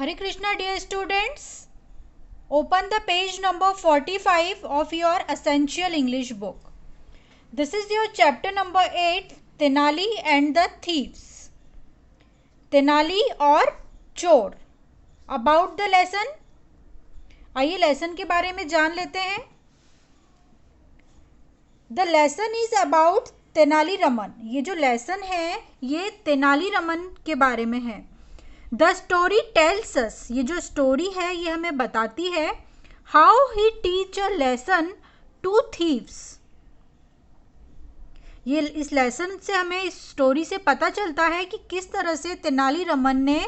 Hare Krishna, dear students. Open the page number 45 of your Essential English book. This is your chapter number 8, Tenali and the Thieves. Tenali और चोर. About the lesson. आइए lesson के बारे में जान लेते हैं. The lesson is about Tenali Raman. ये जो लेसन है ये तेनाली रमन के बारे में है. द स्टोरी टेल्स अस, ये जो स्टोरी है ये हमें बताती है how he teach a lesson to thieves. ये इस लेसन से हमें इस स्टोरी से पता चलता है कि किस तरह से तेनाली रमन ने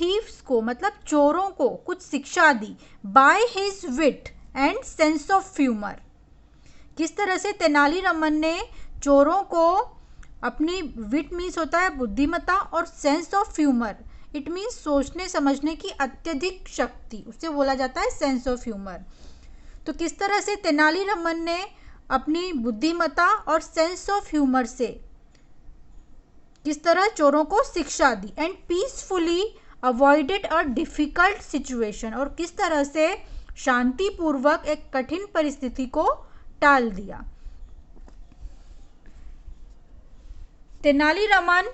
थीव्स को मतलब चोरों को कुछ शिक्षा दी by his wit and sense of humour. किस तरह से तेनाली रमन ने चोरों को अपनी विट मीन्स होता है बुद्धिमत्ता और sense of humour it means सोचने समझने की अत्यधिक शक्ति, उसे बोला जाता है सेंस ऑफ ह्यूमर. तो किस तरह से तेनाली रमन ने अपनी बुद्धिमत्ता और सेंस ऑफ ह्यूमर से किस तरह चोरों को शिक्षा दी and peacefully avoided a difficult situation, और किस तरह से शांतिपूर्वक एक कठिन परिस्थिति को टाल दिया. Tenali Raman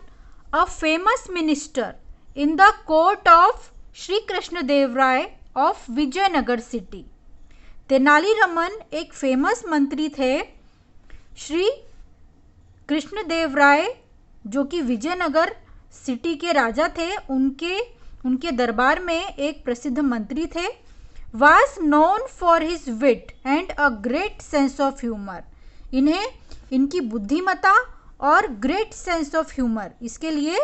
a famous minister in the court of Shri Krishnadeva Raya of Vijayanagar city. Tenali Raman एक फेमस मंत्री थे श्री कृष्णदेव राय जो कि विजयनगर सिटी के राजा थे. उनके दरबार में एक प्रसिद्ध मंत्री थे. was known for his wit and a great sense of humor. इन्हें इनकी बुद्धिमत्ता और ग्रेट सेंस ऑफ ह्यूमर, इसके लिए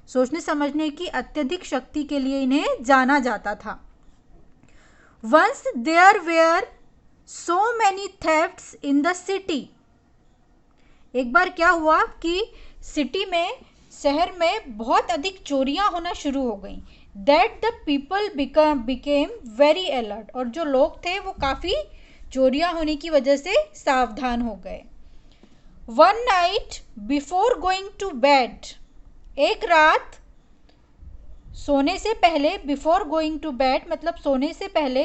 सोचने समझने की अत्यधिक शक्ति के लिए इन्हें जाना जाता था. Once there were so many thefts in the city. एक बार क्या हुआ कि सिटी में शहर में बहुत अधिक चोरियां होना शुरू हो गई. That the people became very alert. और जो लोग थे वो काफ़ी चोरियां होने की वजह से सावधान हो गए. One night before going to bed. एक रात सोने से पहले, बिफोर गोइंग टू बेड मतलब सोने से पहले,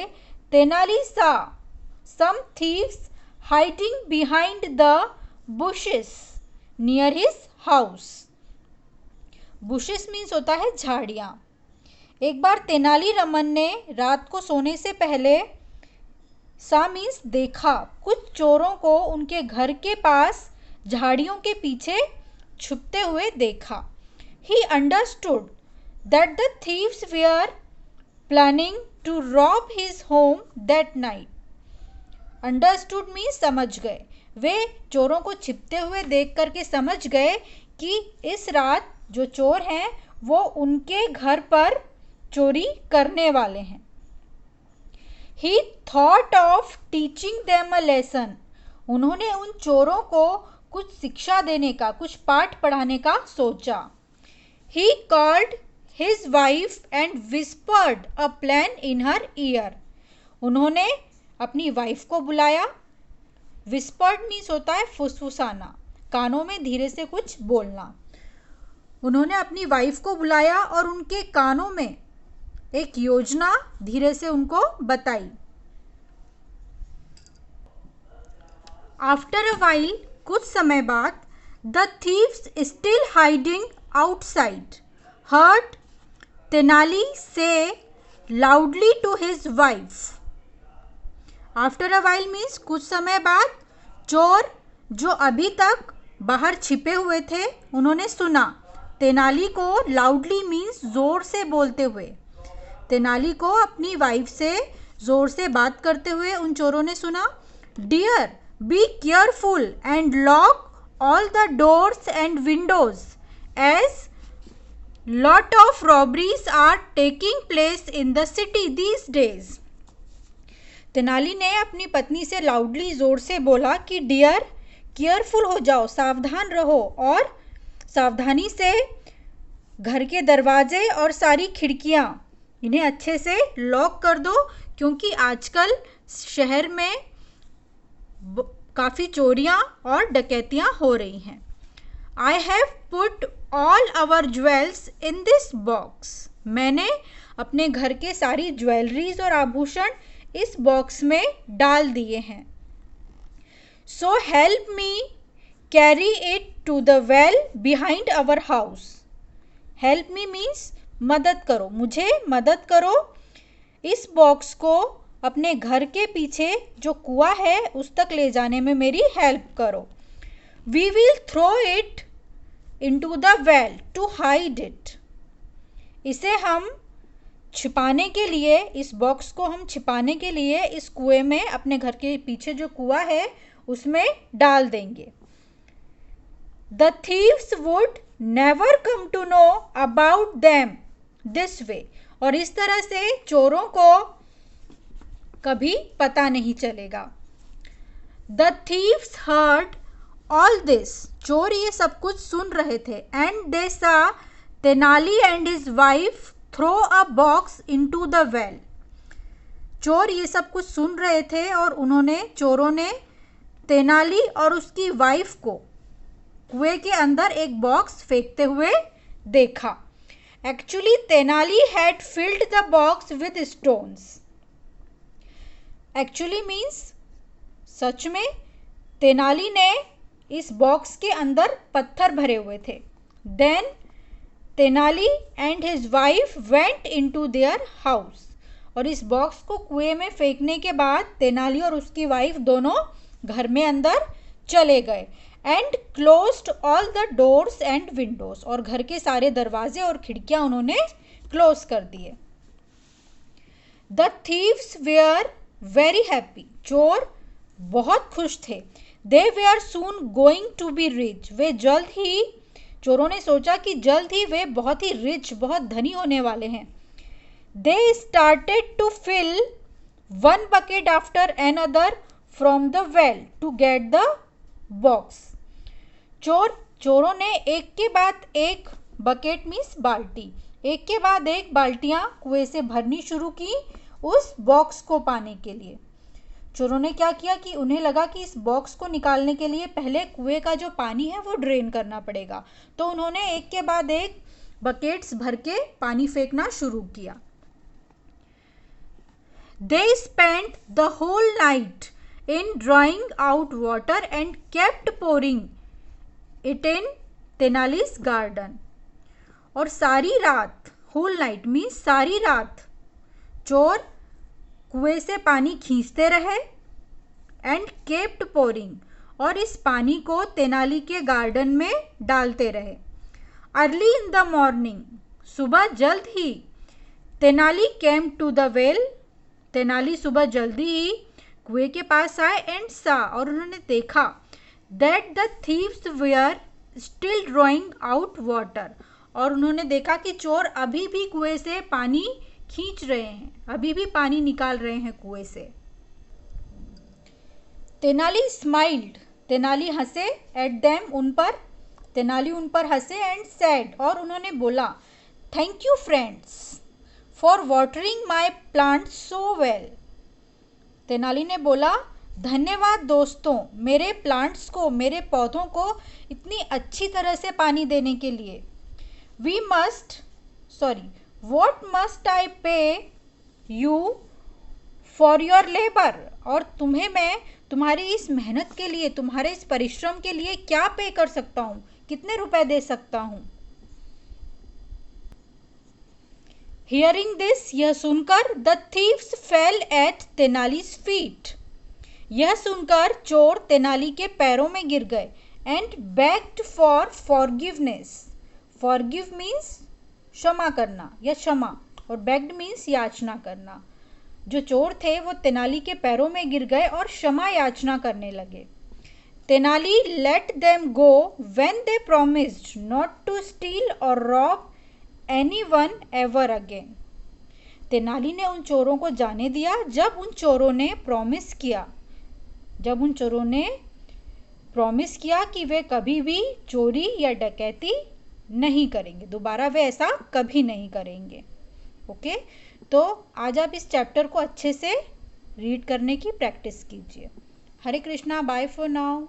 Tenali saw some thieves hiding behind the bushes near his house. Bushes means होता है झाड़ियाँ. एक बार तेनाली रमन ने रात को सोने से पहले, सा मीन्स देखा, कुछ चोरों को उनके घर के पास झाड़ियों के पीछे छुपते हुए देखा. He understood that the thieves were planning to rob his home that night. Understood means समझ गए. वे चोरों को छिपते हुए देख करके समझ गए कि इस रात जो चोर हैं वो उनके घर पर चोरी करने वाले हैं. He thought of teaching them a lesson. उन्होंने उन चोरों को कुछ शिक्षा देने का, कुछ पाठ पढ़ाने का सोचा. He called his wife and whispered a plan in her ear. उन्होंने अपनी वाइफ को बुलाया. Whispered means होता है फुसफुसाना, कानों में धीरे से कुछ बोलना. उन्होंने अपनी वाइफ को बुलाया और उनके कानों में एक योजना धीरे से उनको बताई. After a while, कुछ समय बाद, the thieves still hiding outside heard Tenali say loudly to his wife. After a while means कुछ समय बाद, चोर जो अभी तक बाहर छिपे हुए थे उन्होंने सुना तेनाली को loudly means जोर से बोलते हुए. तेनाली को अपनी वाइफ से जोर से बात करते हुए उन चोरों ने सुना. Dear, be careful and lock all the doors and windows as lot of robberies are taking place in the city these days. Tenali ने अपनी पत्नी से लाउडली जोर से बोला कि डियर, केयरफुल हो जाओ, सावधान रहो और सावधानी से घर के दरवाजे और सारी खिड़कियां इन्हें अच्छे से लॉक कर दो क्योंकि आजकल शहर में काफ़ी चोरियां और डकैतियां हो रही हैं. I have put all our jewels in this box. मैंने अपने घर के सारी ज्वेलरीज और आभूषण इस बॉक्स में डाल दिए हैं। So help me carry it to the well behind our house. Help me means मदद करो, मुझे मदद करो इस बॉक्स को अपने घर के पीछे जो कुआं है उस तक ले जाने में मेरी हेल्प करो। We will throw it into the well to hide it. इसे हम छिपाने के लिए, इस बॉक्स को हम छिपाने के लिए इस कुएं में, अपने घर के पीछे जो कुआं है उसमें डाल देंगे। The thieves would never come to know about them this way. और इस तरह से चोरों को कभी पता नहीं चलेगा। The thieves heard all this. चोर ये सब कुछ सुन रहे थे। And they saw Tenali and his wife throw a box into the well. चोर ये सब कुछ सुन रहे थे और चोरों ने तेनाली और उसकी वाइफ को कुएं के अंदर एक बॉक्स फेंकते हुए देखा। Actually Tenali had filled the box with stones. Actually means सच में तेनाली ने इस बॉक्स के अंदर पत्थर भरे हुए थे। Then Tenali and his wife went into their house. और इस बॉक्स को कुएं में फेंकने के बाद तेनाली और उसकी वाइफ दोनों घर में अंदर चले गए। And closed all the doors and Windows. और घर के सारे दरवाजे और खिड़कियां उन्होंने क्लोज कर दिए। The thieves were very happy. चोर बहुत खुश थे। They were soon going to be rich. वे जल्द ही, चोरों ने सोचा कि जल्द ही वे बहुत ही रिच, बहुत धनी होने वाले हैं। They started to fill one bucket after another from the well to get the box. चोरों ने एक के बाद एक बकेट मीन्स बाल्टी, एक के बाद एक बाल्टियां कुएं से भरनी शुरू की उस बॉक्स को पाने के लिए। चोरों ने क्या किया कि उन्हें लगा कि इस बॉक्स को निकालने के लिए पहले कुएं का जो पानी है वो ड्रेन करना पड़ेगा, तो उन्होंने एक के बाद एक बकेट्स भर के पानी फेंकना शुरू किया। They spent the whole night in drawing out water and kept pouring it in Tenali's garden. और सारी रात, whole night means सारी रात, चोर कुएं से पानी खींचते रहे and kept pouring, और इस पानी को तेनाली के गार्डन में डालते रहे। Early in the morning, सुबह जल्द ही, Tenali came to the well। Tenali सुबह जल्दी ही कुएं के पास आए एंड सा, और उन्होंने देखा that the thieves were still drawing out water. और उन्होंने देखा कि चोर अभी भी कुएं से पानी खींच रहे हैं, अभी भी पानी निकाल रहे हैं कुएं से। तेनाली स्माइल्ड। तेनाली हंसे एट देम, उन पर, तेनाली उन पर हंसे एंड सैड, और उन्होंने बोला thank you friends for watering my plant so well. Tenali ने बोला धन्यवाद दोस्तों, मेरे प्लांट्स को, मेरे पौधों को इतनी अच्छी तरह से पानी देने के लिए। व्हाट मस्ट आई पे यू फॉर योर लेबर। और तुम्हें मैं तुम्हारी इस मेहनत के लिए, तुम्हारे इस परिश्रम के लिए क्या पे कर सकता हूँ, कितने रुपए दे सकता हूँ। हियरिंग दिस, यह सुनकर the thieves fell at Tenali's feet. यह सुनकर चोर तेनाली के पैरों में गिर गए। And begged for forgiveness. Forgive means क्षमा करना या क्षमा, और बेग्ड मीन्स याचना करना। जो चोर थे वो तेनाली के पैरों में गिर गए और क्षमा याचना करने लगे। Tenali let them go when they promised not to steal और rob anyone ever again। Tenali ने उन चोरों को जाने दिया जब उन चोरों ने प्रॉमिस किया कि वे कभी भी चोरी या डकैती नहीं करेंगे, दोबारा वे ऐसा कभी नहीं करेंगे। ओके, तो आज आप इस चैप्टर को अच्छे से रीड करने की प्रैक्टिस कीजिए। हरे कृष्णा, बाय फॉर नाउ।